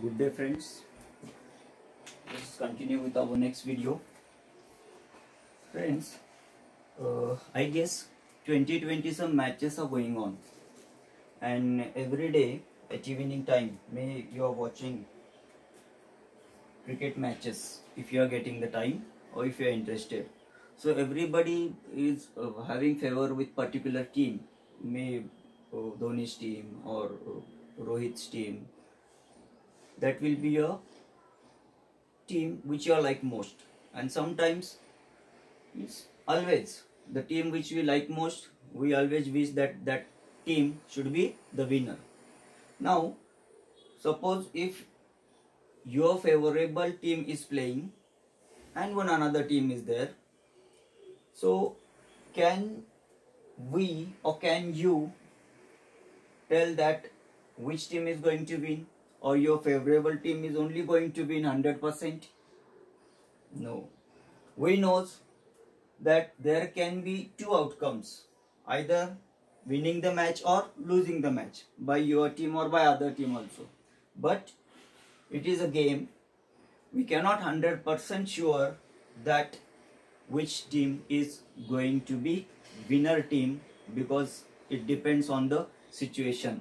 Good day friends, let's continue with our next video. Friends, I guess 2020 some matches are going on, and every day at evening time may you are watching cricket matches if you are getting the time or if you are interested. So everybody is having favor with particular team, may Dhoni's team or Rohit's team. That will be a team which you like most, and sometimes it's always the team which we like most, we always wish that that team should be the winner. Now suppose if your favorable team is playing and one another team is there, so can we or can you tell that which team is going to win, or your favorable team is only going to win 100%? No. We knows that there can be two outcomes, either winning the match or losing the match by your team or by other team also. But it is a game. We cannot 100% sure that which team is going to be winner team, because it depends on the situation.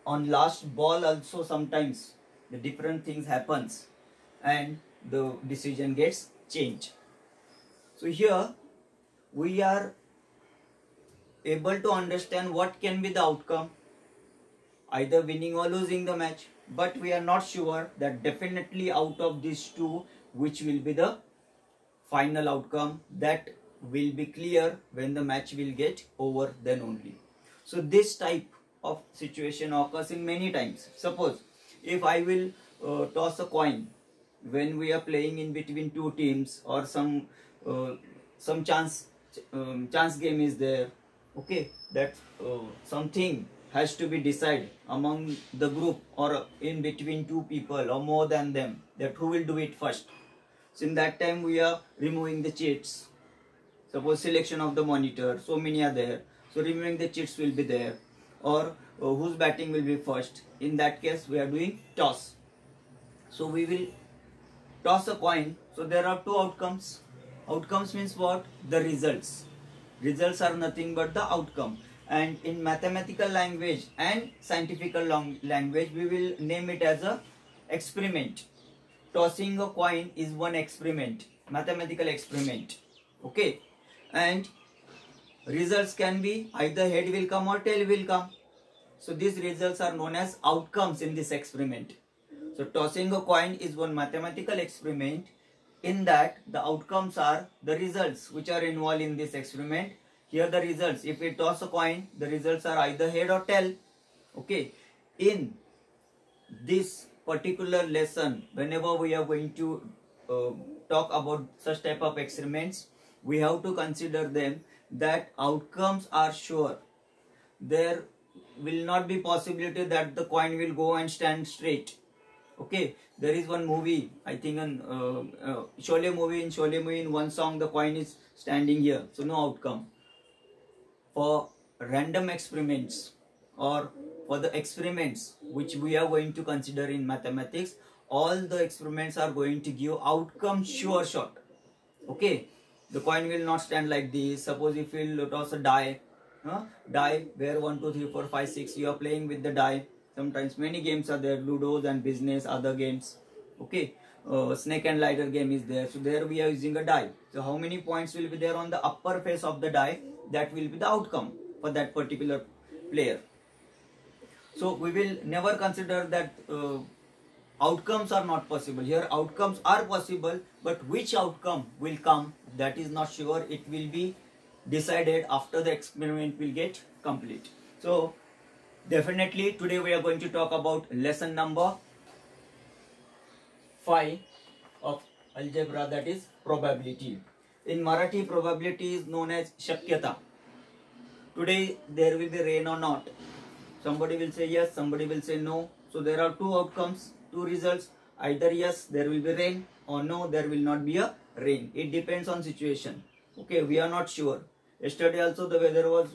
On last ball also sometimes the different things happens and the decision gets changed. So here we are able to understand what can be the outcome, either winning or losing the match, but we are not sure that definitely out of these two which will be the final outcome. That will be clear when the match will get over, then only. So this type of situation occurs in many times. Suppose if I will toss a coin when we are playing in between two teams, or some chance game is there, okay, that something has to be decided among the group or in between two people or more than them, that who will do it first. So in that time we are removing the cheats. Suppose selection of the monitor, so many are there, so removing the cheats will be there, or whose batting will be first. In that case we are doing toss. So we will toss a coin. So there are two outcomes. Outcomes means what? The results. Results are nothing but the outcome. And in mathematical language and scientific language, we will name it as a experiment. Tossing a coin is one experiment, mathematical experiment. Okay. And results can be either head will come or tail will come. So these results are known as outcomes in this experiment. So tossing a coin is one mathematical experiment. In that the outcomes are the results which are involved in this experiment. Here the results, if we toss a coin, the results are either head or tail. Okay. In this particular lesson, whenever we are going to talk about such type of experiments, we have to consider them that outcomes are sure. There will not be possibility that the coin will go and stand straight. Okay, there is one movie, I think in Sholay movie. In Sholay movie, in one song, the coin is standing here, so no outcome. For random experiments, or for the experiments which we are going to consider in mathematics, all the experiments are going to give outcome sure shot. Okay, the coin will not stand like this. Suppose if we will toss a die, die where 1, 2, 3, 4, 5, 6, you are playing with the die. Sometimes many games are there, Ludos and business, other games. Okay, snake and ladder game is there. So there we are using a die. So how many points will be there on the upper face of the die? That will be the outcome for that particular player. So we will never consider that outcomes are not possible. Here outcomes are possible, but which outcome will come, that is not sure. It will be decided after the experiment will get complete. So definitely today we are going to talk about lesson number 5 of algebra, that is probability. In Marathi, probability is known as shakyata. Today there will be rain or not. Somebody will say yes, somebody will say no. So there are two outcomes, two results. Either yes, there will be rain, or no, there will not be a rain. It depends on situation. Okay, we are not sure. Yesterday also the weather was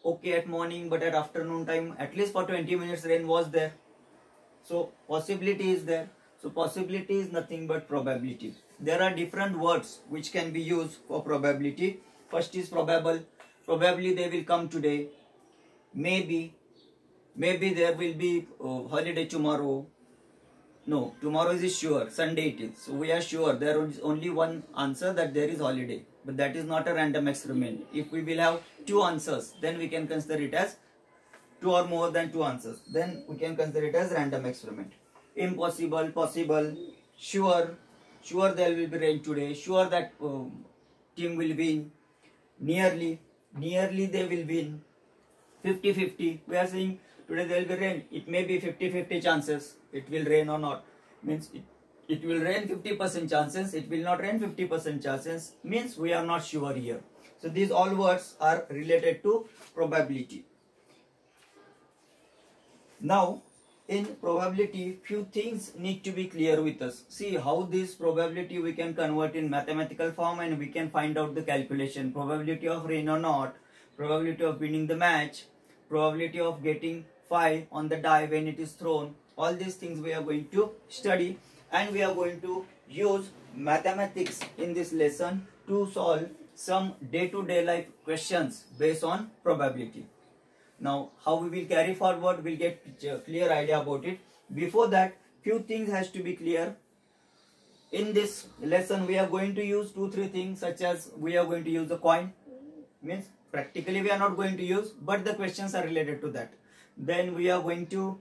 okay at morning, but at afternoon time, at least for 20 minutes rain was there. So possibility is there. So possibility is nothing but probability. There are different words which can be used for probability. First is probable. Probably they will come today. Maybe there will be holiday tomorrow. No, tomorrow is sure, Sunday it is. So we are sure there is only one answer, that there is holiday. But that is not a random experiment. If we will have two answers, then we can consider it as two or more than two answers. Then we can consider it as random experiment. Impossible, possible, sure there will be rain today, sure that team will win, nearly they will win, 50-50. We are saying today there will be rain. It may be 50-50 chances it will rain or not. Means it will rain 50% chances, it will not rain 50% chances. Means we are not sure here. So these all words are related to probability. Now in probability, few things need to be clear with us. See how this probability we can convert in mathematical form, and we can find out the calculation. Probability of rain or not, probability of winning the match, probability of getting 5 on the die when it is thrown. All these things we are going to study, and we are going to use mathematics in this lesson to solve some day-to-day life questions based on probability. Now how we will carry forward, we'll get clear idea about it. Before that, few things has to be clear. In this lesson we are going to use 2-3 things, such as we are going to use the coin. Means practically we are not going to use, but the questions are related to that. Then we are going to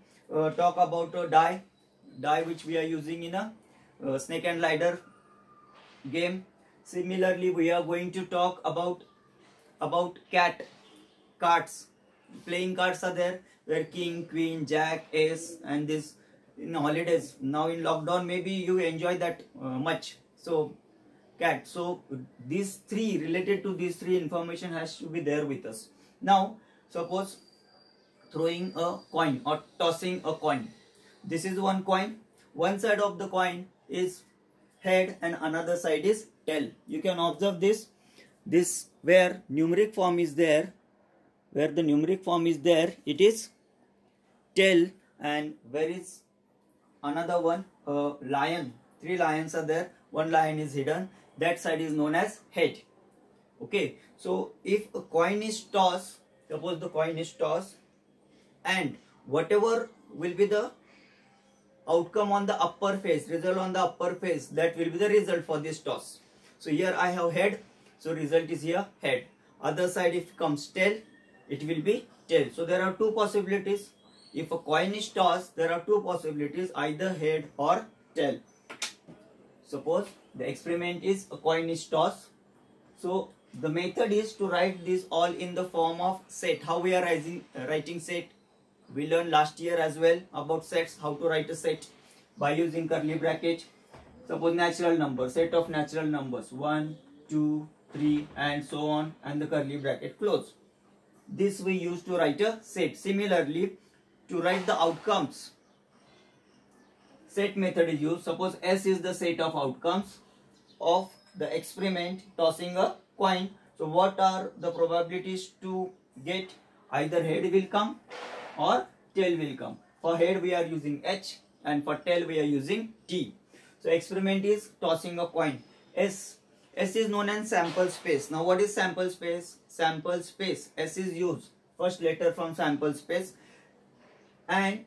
talk about a die which we are using in a snake and ladder game. Similarly, we are going to talk about cards. Playing cards are there, where king, queen, jack, ace, and this in holidays. Now in lockdown, maybe you enjoy that much. So cat. So these three, related to these three information has to be there with us. Now suppose throwing a coin or tossing a coin. This is one coin. One side of the coin is head and another side is tail. You can observe this where numeric form is there. Where the numeric form is there, it is tail, and where is another one? Lion. 3 lions are there. One lion is hidden. That side is known as head. Okay. So if a coin is tossed, suppose the coin is tossed, and whatever will be the outcome on the upper face, result on the upper face, that will be the result for this toss. So here I have head, so result is here head. Other side, if comes tail, it will be tail. So there are two possibilities. If a coin is tossed, there are two possibilities, either head or tail. Suppose the experiment is a coin is tossed. So the method is to write this all in the form of set. How we are writing set? We learned last year as well about sets, how to write a set by using curly bracket. Suppose natural number, set of natural numbers 1, 2, 3 and so on, and the curly bracket close. This we use to write a set. Similarly, to write the outcomes, set method is used. Suppose S is the set of outcomes of the experiment tossing a coin. So what are the probabilities to get? Either head will come or tail will come. For head we are using H, and for tail we are using T. So experiment is tossing a coin. S is known as sample space. Now what is sample space? Sample space, S is used, first letter from sample space, and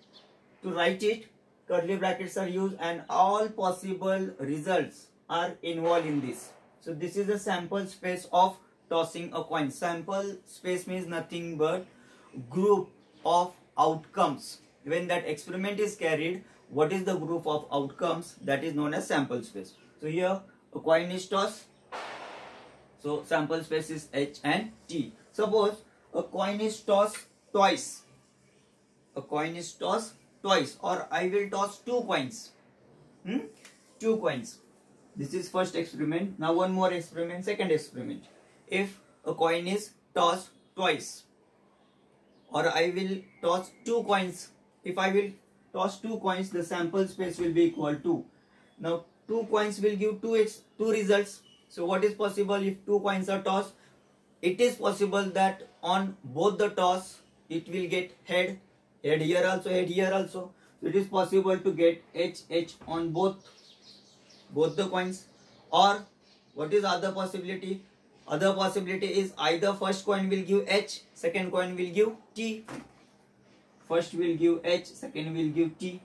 to write it, curly brackets are used, and all possible results are involved in this. So this is a sample space of tossing a coin. Sample space means nothing but group of outcomes. When that experiment is carried, what is the group of outcomes? That is known as sample space. So here a coin is tossed. So sample space is H and T. Suppose a coin is tossed twice. A coin is tossed twice, or I will toss 2 coins. 2 coins. This is first experiment. Now one more experiment, second experiment. If a coin is tossed twice, or I will toss 2 coins. If I will toss 2 coins, the sample space will be equal to. Now 2 coins will give 2 results. So what is possible if 2 coins are tossed? It is possible that on both the toss it will get head here also, head here also. So it is possible to get HH on both the coins. Or what is other possibility? Other possibility is either first coin will give H, second coin will give T. First will give H, second will give T.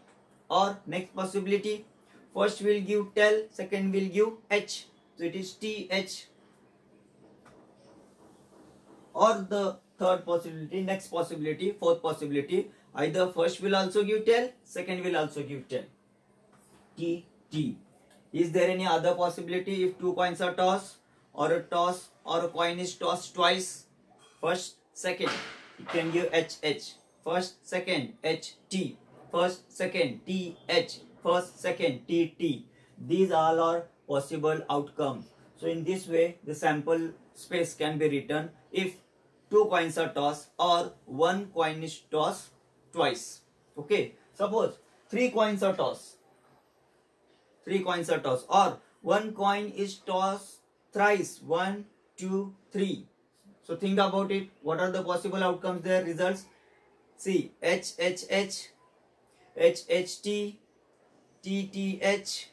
Or next possibility, first will give tel, second will give H. So it is TH. Or the third possibility, next possibility, fourth possibility, either first will also give tel, second will also give tel. TT. Is there any other possibility if two coins are tossed, or a coin is tossed twice? First, second, it can give HH. First, second, HT. First, second, TH. First, second, TT. These all are possible outcomes. So in this way, the sample space can be written if two coins are tossed or one coin is tossed twice. Okay. Suppose three coins are tossed. Or one coin is tossed thrice. 1, 2, 3. So think about it. What are the possible outcomes there? Results. See, HHH, HHT, TTH,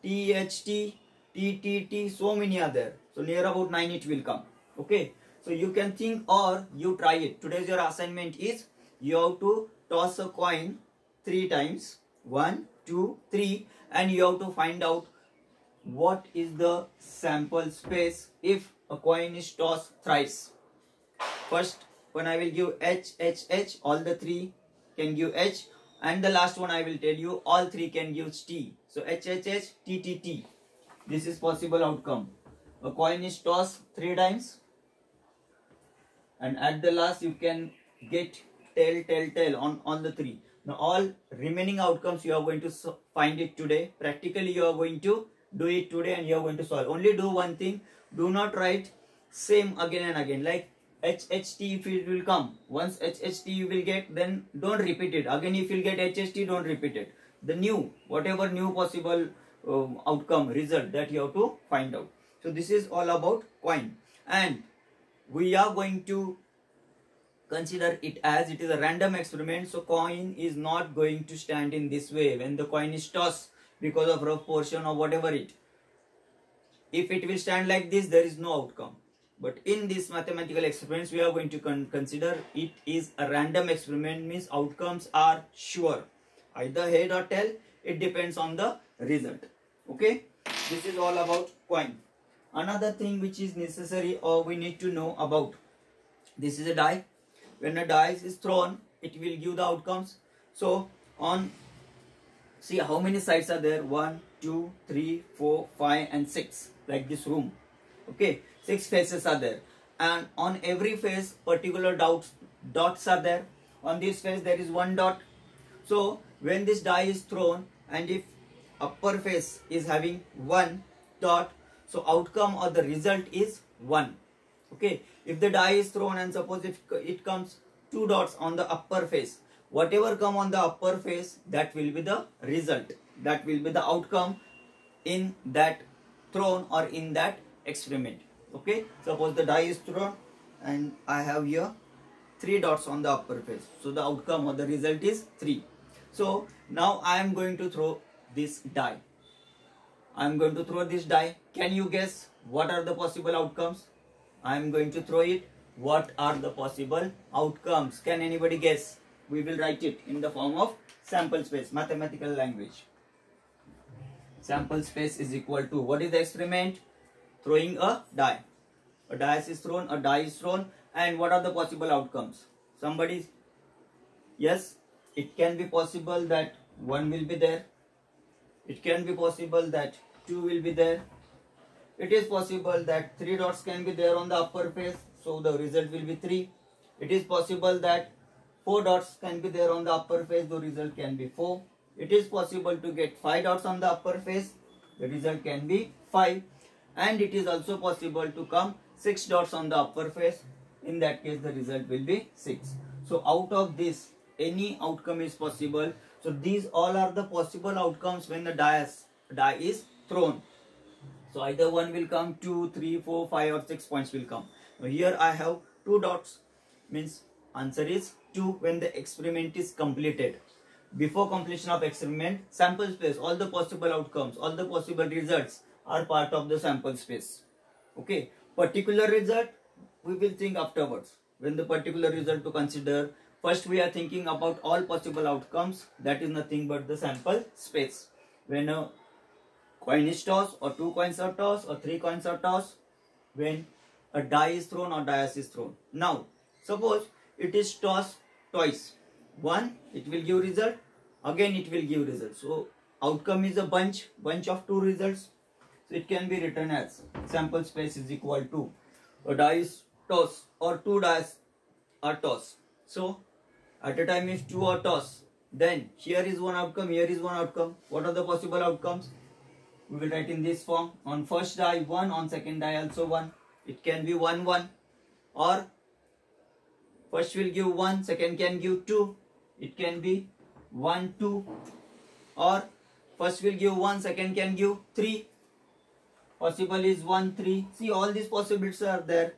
THT, TTT. So many are there. So near about 9 it will come. Okay. So you can think or you try it. Today's your assignment is you have to toss a coin 3 times. 1, 2, 3. And you have to find out what is the sample space if a coin is tossed thrice. First one I will give H, H, H. All the 3 can give H. And the last one I will tell you all 3 can give T. So H, H, H, T, T, T. This is possible outcome. A coin is tossed 3 times. And at the last you can get tail on the 3. Now all remaining outcomes you are going to find it today. Practically you are going to do it today and you are going to solve. Only do one thing. Do not write same again and again. Like HHT if it will come. Once HHT you will get, then don't repeat it. Again if you get HHT, don't repeat it. The new, whatever new possible outcome, result that you have to find out. So this is all about coin. And we are going to consider it as it is a random experiment. So coin is not going to stand in this way when the coin is tossed because of rough portion or whatever it. If it will stand like this, there is no outcome. But in this mathematical experiments, we are going to consider it is a random experiment, means outcomes are sure. Either head or tail, it depends on the result. Okay, this is all about coin. Another thing which is necessary or we need to know about, this is a die. When a dice is thrown, it will give the outcomes. So on, see how many sides are there? 1, 2, 3, 4, 5 and 6, like this room. Okay, 6 faces are there, and on every face particular dots are there. On this face there is 1 dot. So when this die is thrown and if upper face is having 1 dot, so outcome or the result is 1. Okay, if the die is thrown and suppose if it comes 2 dots on the upper face, whatever come on the upper face, that will be the result. That will be the outcome in that thrown or in that experiment. Okay, suppose the die is thrown and I have here 3 dots on the upper face. So the outcome or the result is 3. So now I am going to throw this die. I am going to throw this die. Can you guess what are the possible outcomes? I am going to throw it. What are the possible outcomes? Can anybody guess? We will write it in the form of sample space, mathematical language. Sample space is equal to, what is the experiment? Throwing a die. A dice is thrown, a die is thrown, and what are the possible outcomes? Somebody, yes, it can be possible that 1 will be there. It can be possible that 2 will be there. It is possible that 3 dots can be there on the upper face, so the result will be 3. It is possible that 4 dots can be there on the upper face, the result can be 4. It is possible to get 5 dots on the upper face, the result can be 5. And it is also possible to come 6 dots on the upper face, in that case the result will be 6. So out of this, any outcome is possible. So these all are the possible outcomes when the die is thrown. So either 1 will come, 2, 3, 4, 5 or 6 points will come. Now here I have 2 dots, means answer is 2 when the experiment is completed. before completion of experiment, sample space, all the possible outcomes, all the possible results are part of the sample space. Okay, particular result we will think afterwards. When the particular result to consider, first we are thinking about all possible outcomes, that is nothing but the sample space. When a coin is tossed, or 2 coins are tossed, or 3 coins are tossed, when a die is thrown or dice is thrown. Now suppose it is tossed twice. One, it will give result, again it will give result. So outcome is a bunch of 2 results. So it can be written as sample space is equal to a dice toss or 2 dice are tossed. So at a time if 2 are tossed, then here is one outcome, here is one outcome. What are the possible outcomes? We will write in this form. On first die 1, on second die also 1. It can be 1 1, or first will give 1, second can give 2. It can be 1 2, or first will give 1, second can give 3. Possible is 1 3. See, all these possibilities are there.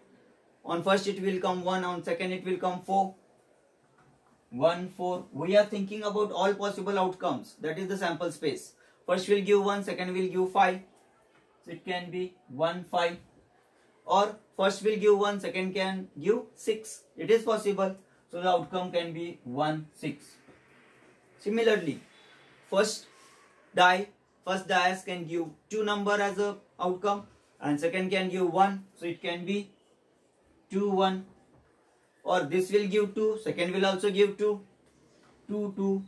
On first it will come 1, on second it will come 4. 1 4. We are thinking about all possible outcomes. That is the sample space. First will give 1, second will give 5. So it can be 1 5. Or first will give 1, second can give 6. It is possible. So the outcome can be 1 6. Similarly, first dice can give 2 number as a outcome, and second can give 1. So it can be 2 1. Or this will give 2, second will also give 2. 2 2.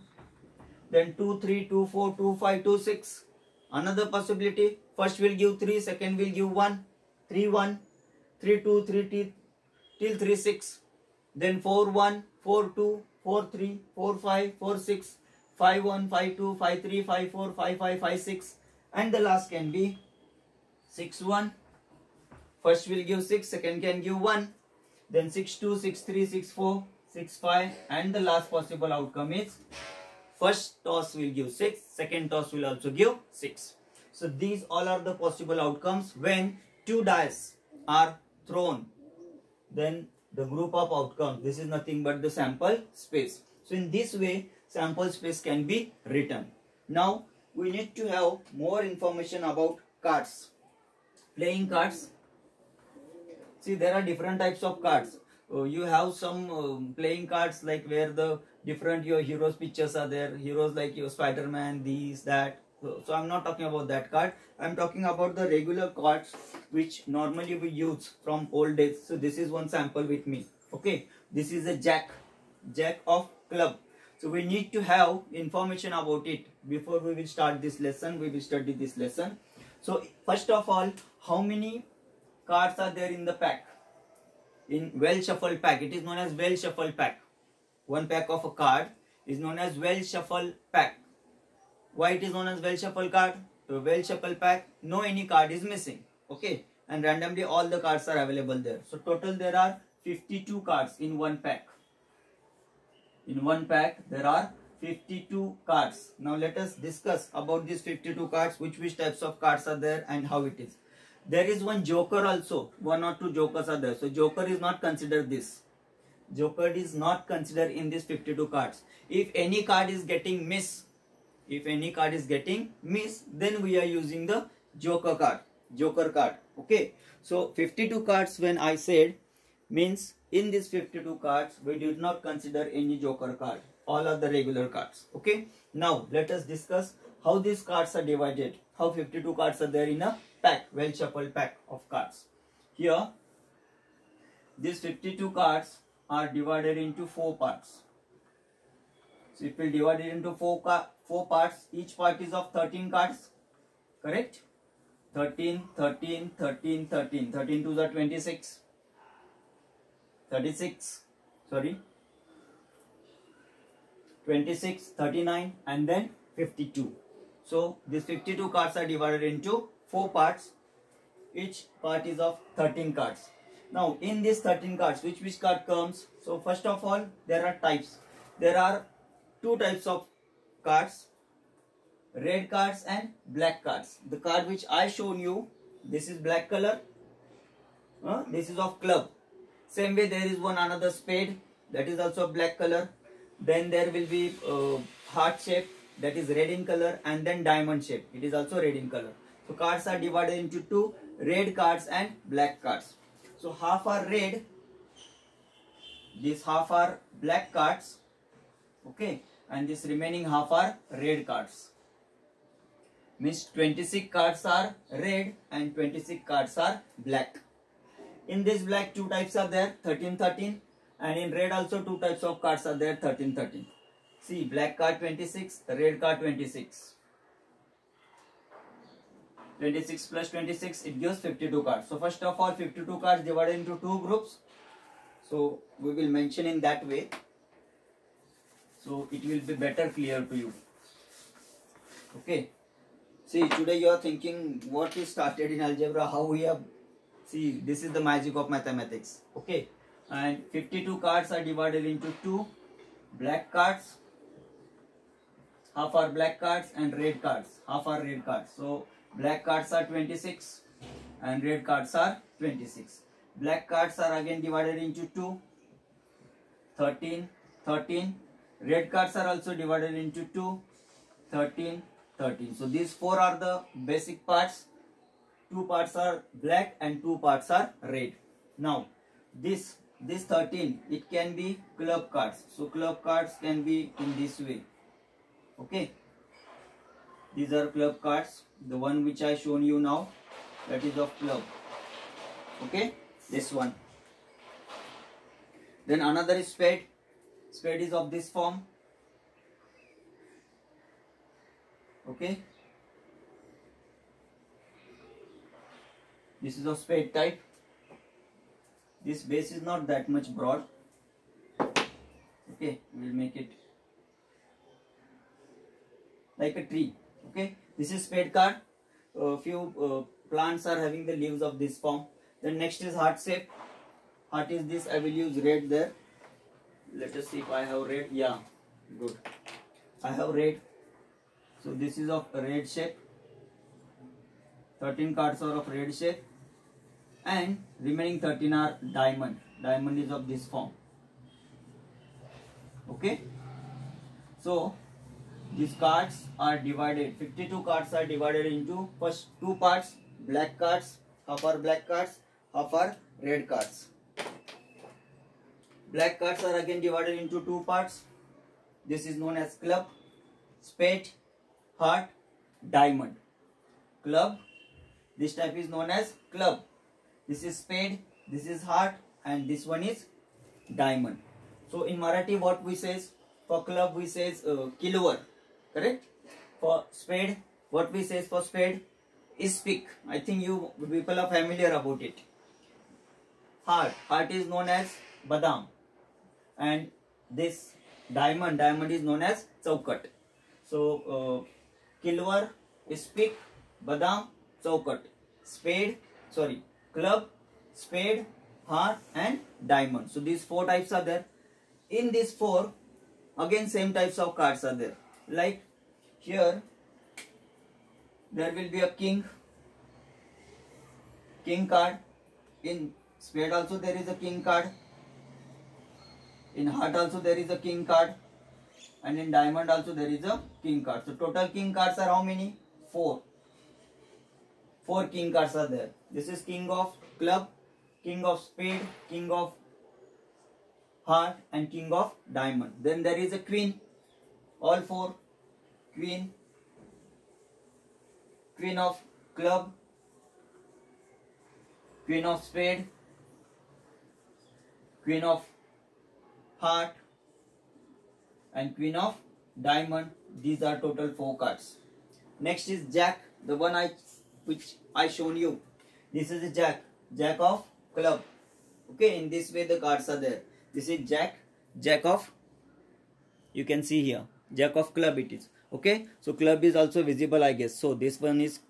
Then 2 3, 2 4, 2 5, 2 6. Another possibility, first will give 3, second will give 1. 3 1, 3 2, 3 till 3 6. Then 4 1, 4 2, 4 3, 4 5, 4 6, 5 1, 5 2, 5 3, 5 4, 5 5, 5 6. And the last can be 6 1. First will give 6, second can give 1. Then 6 2, 6 3, 6 4, 6 5. And the last possible outcome is first toss will give 6, second toss will also give 6. So these all are the possible outcomes when 2 dice are thrown. Then the group of outcomes, this is nothing but the sample space. So in this way sample space can be written. Now we need to have more information about cards. Playing cards. See, there are different types of cards. You have some playing cards like where the different your heroes pictures are there. Heroes like your Spider-Man, these, that. So I'm not talking about that card. I'm talking about the regular cards which normally we use from old days. So this is one sample with me. Okay, this is a jack of club. So we need to have information about it before we will start this lesson. We will study this lesson. So first of all, how many cards are there in the pack? In well shuffled pack, it is known as well shuffled pack. One pack of a card is known as well shuffled pack. Why it is known as well shuffled card? So well shuffled pack, no any card is missing. Okay, and randomly all the cards are available there. So total there are 52 cards in one pack. In one pack there are 52 cards. Now let us discuss about these 52 cards, which types of cards are there and how it is. There is one joker also, 1 or 2 jokers are there. So joker is not considered this. Joker is not considered in these 52 cards. If any card is getting miss, then we are using the joker card. Okay, so 52 cards when I said means in these 52 cards we did not consider any joker card. All are the regular cards. Okay, now let us discuss how these cards are divided. How 52 cards are there in a pack, well shuffled pack of cards. Here these 52 cards are divided into 4 parts. So it will divide it into 4 parts. Each part is of 13 cards. Correct? 13, 13, 13, 13. 13 twos are 26. 36. Sorry. 26, 39 and then 52. So these 52 cards are divided into 4 parts. Each part is of 13 cards. Now in these 13 cards, which card comes? So first of all, there are types. There are 2 types of cards, red cards and black cards. The card which I shown you, this is black color. This is of club. Same way there is one another spade, that is also black color. Then there will be heart shape, that is red in color, and then diamond shape, it is also red in color. So cards are divided into two, red cards and black cards. So half are red, this half are black cards, okay, and this remaining half are red cards. Means 26 cards are red and 26 cards are black. In this black, two types are there, 13, 13, and in red also two types of cards are there, 13, 13. See, black card 26, red card 26. 26 plus 26, it gives 52 cards. So first of all, 52 cards divided into two groups. So we will mention in that way. So it will be better clear to you. Okay. See, today you are thinking what is started in algebra, how we have. See, this is the magic of mathematics. Okay. And 52 cards are divided into two black cards. Half are black cards and red cards. Half are red cards. So black cards are 26 and red cards are 26. Black cards are again divided into two, 13, 13. Red cards are also divided into two, 13, 13. So these four are the basic parts. Two parts are black and two parts are red. Now this 13, it can be club cards. So club cards can be in this way. Okay. These are club cards. The one which I shown you now, that is of club. Okay. This one. Then another is spade. Spade is of this form. Okay. This is of spade type. This base is not that much broad. Okay, we will make it like a tree. Okay, this is spade card. Few plants are having the leaves of this form. Then next is heart shape. Heart is this. I will use red there. Let us see if I have red. Yeah, good. I have red. So this is of red shape. 13 cards are of red shape. And remaining 13 are diamond. Diamond is of this form. Okay. So these cards are divided. 52 cards are divided into first two parts. Black cards. Half are black cards. Half are red cards. Black cards are again divided into two parts. This is known as club, spade, heart, diamond. Club. This type is known as club. This is spade, this is heart, and this one is diamond. So in Marathi, what we says for club, we says kilwar, correct? For spade, what we says for spade is pick. I think you people are familiar about it. Heart is known as badam, and this diamond is known as chaukat. So kilwar is pick, badam, chaukat. Club, spade, heart, and diamond. So these four types are there. In these four, again same types of cards are there. Like here, there will be a king card. In spade also there is a king card. In heart also there is a king card. And in diamond also there is a king card. So total king cards are how many? 4. 4 king cards are there. This is king of club, king of spade, king of heart, and king of diamond. Then there is a queen. All 4. Queen of club, queen of spade, queen of heart, and queen of diamond. These are total 4 cards. Next is jack, the one which I shown you. This is a jack of club. Okay, in this way the cards are there. This is jack of, you can see here, jack of club it is. Okay, so club is also visible, I guess. So this one is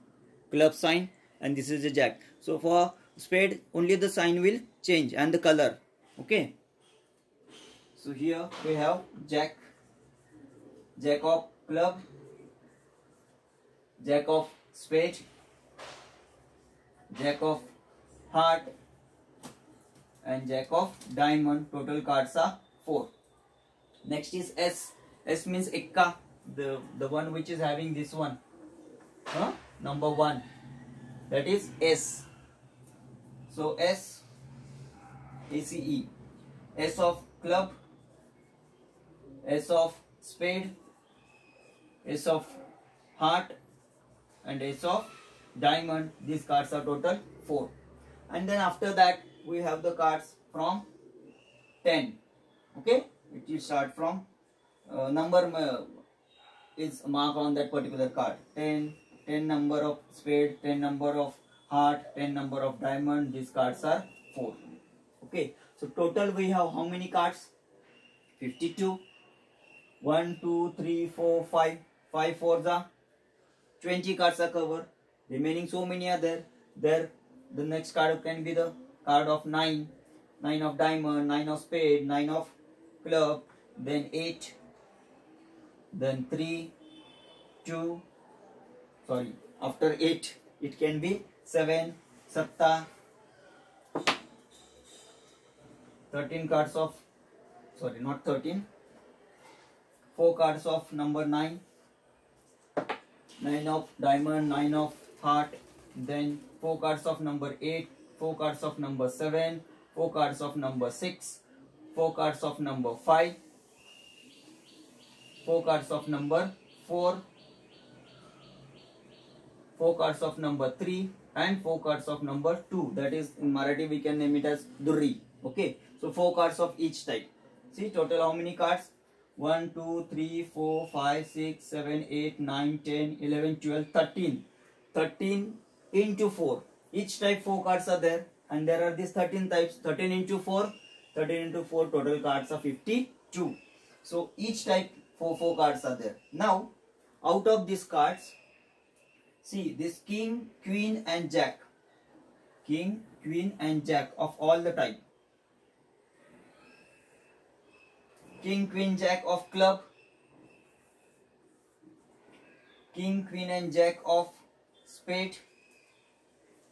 club sign and this is a jack. So for spade only the sign will change and the color. Okay, so here we have jack of club, jack of spade, jack of heart, and jack of diamond. Total cards are 4. Next is S. S means Ekka. the one which is having this one, number 1, that is S. So S, ACE, S of club, S of spade, S of heart, and S of diamond. These cards are total 4. And then after that we have the cards from 10. Okay, it will start from number is marked on that particular card. 10 number of spade, 10 number of heart, 10 number of diamond. These cards are 4. Okay, so total we have how many cards? 52. 1, 2, 3, 4, 5. 5 fours are 20 cards are covered. Remaining so many are there. The next card can be the card of 9. 9 of diamond, 9 of spade, 9 of club, then 8, then 3, 2, sorry, after 8 it can be 7, satta, 13 cards of, sorry, not 13, 4 cards of number 9, 9 of diamond, 9 of heart, then 4 cards of number 8, 4 cards of number 7, 4 cards of number 6, 4 cards of number 5, 4 cards of number 4, 4 cards of number 3, and 4 cards of number 2. That is, in Marathi we can name it as Durri. Okay, so 4 cards of each type. See, total how many cards? 1, 2, 3, 4, 5, 6, 7, 8, 9, 10, 11, 12, 13. 13 into 4. Each type 4 cards are there, and there are these 13 types. 13 into 4, 13 into 4, total cards are 52. So each type 4 cards are there. Now, out of these cards, see this king, queen and jack. King, queen and jack of all the type. King, queen, jack of club. King, queen and jack of spade.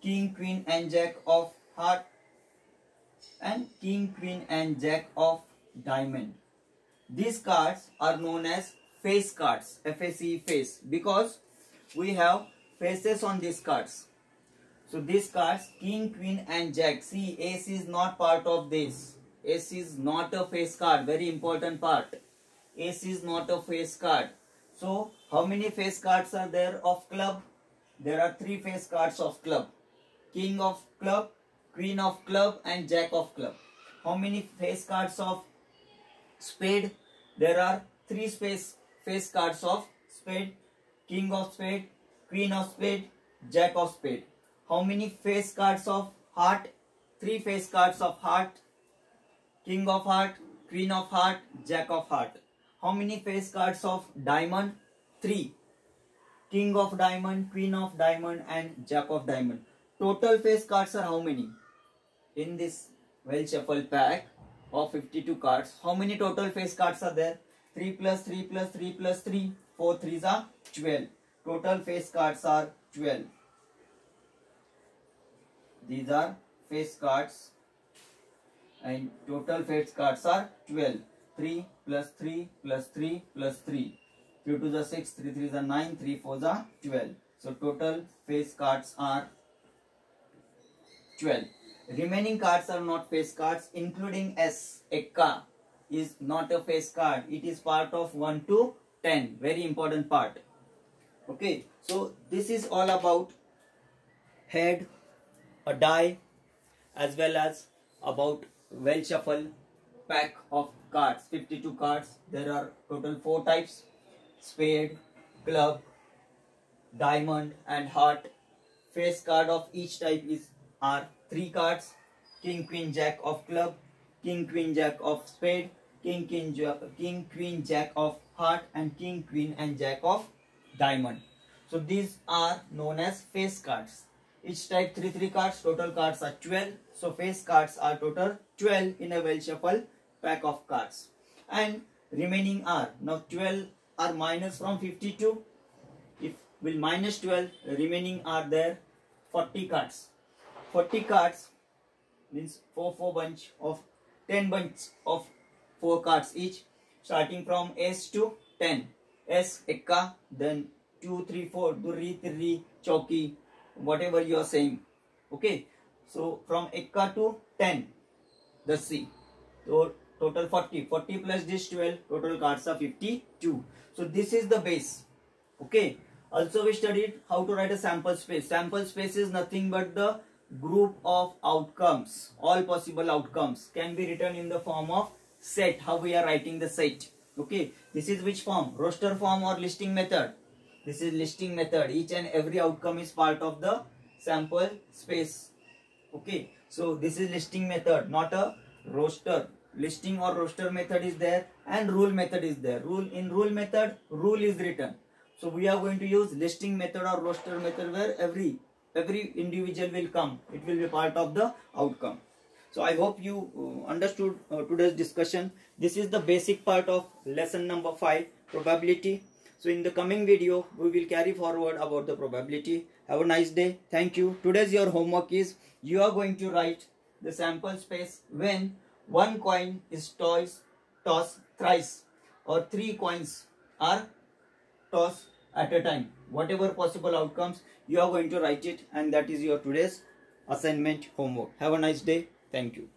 King, queen and jack of heart. And king, queen and jack of diamond. These cards are known as face cards, F-A-C-E, face, because we have faces on these cards. So these cards, king, queen and jack, see, ace is not part of this. Ace is not a face card, very important part. Ace is not a face card. So how many face cards are there of club? There are 3 face cards of club. King of club, queen of club and jack of club. How many face cards of spade? There are 3 face cards of spade. King of spade, queen of spade, jack of spade. How many face cards of heart? 3 face cards of heart. King of heart, queen of heart, jack of heart. How many face cards of diamond? 3. King of diamond, queen of diamond and jack of diamond. Total face cards are how many? In this well shuffle pack of 52 cards, how many total face cards are there? 3 plus 3 plus 3 plus 3. 4 3s are 12. Total face cards are 12. These are face cards. And total face cards are 12. 3 plus 3 plus 3 plus 3. 2 to the 6, 3 3s are 9, 3 4s are 12. So total face cards are 12. Remaining cards are not face cards, including S. Ekka is not a face card. It is part of 1 to 10. Very important part. Okay, so this is all about head, a die, as well as about well shuffle pack of cards. 52 cards. There are total 4 types: spade, club, diamond and heart. Face card of each type are 3 cards: king, queen, jack of club, king, queen, jack of spade, king, queen, jack of heart, and king, queen and jack of diamond. So these are known as face cards. Each type 3 cards. Total cards are 12. So face cards are total 12 in a well shuffle pack of cards. And remaining are, now 12 are minus from 52. If we'll minus 12, remaining are there 40 cards. 40 cards means 4 bunch of 10 bunch of 4 cards each, starting from ace to 10. S Ekka, then 2, 3, 4 Durri, Tirri, Chauki, whatever you are saying. Okay, so from Ekka to 10, the C. So total 40. 40 plus this 12, total cards are 52. So this is the base. Okay. Also we studied how to write a sample space. Sample space is nothing but the group of outcomes. All possible outcomes can be written in the form of set. How we are writing the set. Okay. This is which form? Roster form or listing method? This is listing method. Each and every outcome is part of the sample space. Okay. So this is listing method, not a roster. Listing or roster method is there and rule method is there. Rule method, rule is written. So we are going to use listing method or roster method where every individual will come. It will be part of the outcome. So I hope you understood today's discussion. This is the basic part of lesson number 5, probability. So in the coming video, we will carry forward about the probability. Have a nice day. Thank you. Today's your homework is you are going to write the sample space when one coin is tossed thrice or 3 coins are tossed at a time. Whatever possible outcomes, you are going to write it, and that is your today's assignment homework. Have a nice day. Thank you.